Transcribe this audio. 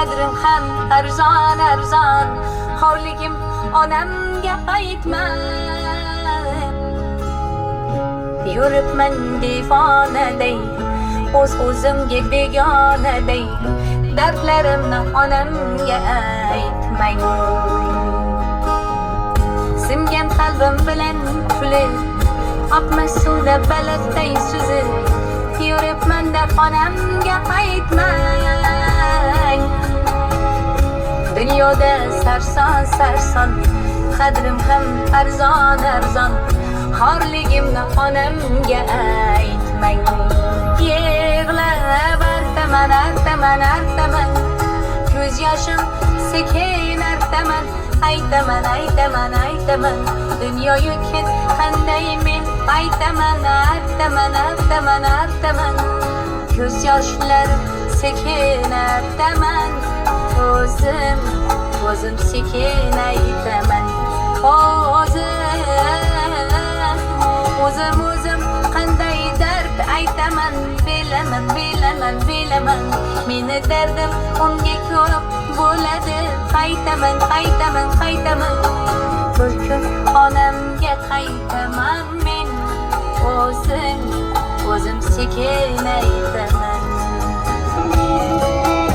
qadrim ham arzon arzon xorligim onamga aytmay yuribman devonaday o'zimga begonaday dardlarimni onamga aytmay singan qalbim bilan kulib oqmas suvda baliqday suzib yuribman deb onamga aytmay dunyoda sarson sarson qadrim ham arzon arzon xorligimni onamga aytmay yig'lab artaman artaman artaman ko'z yoshim sekin artaman aytaman aytaman aytaman dunyoyu ket qanday men aytaman artaman artaman artaman ko'z yoshlarim sekin artaman o'zim sekin aytaman o'zim qanday dard aytaman bilaman bilaman bilaman meni dardim unga ko'p bo'ladi qaytaman qaytaman qaytaman bir kun onamga qaytaman men o'zim sekin aytaman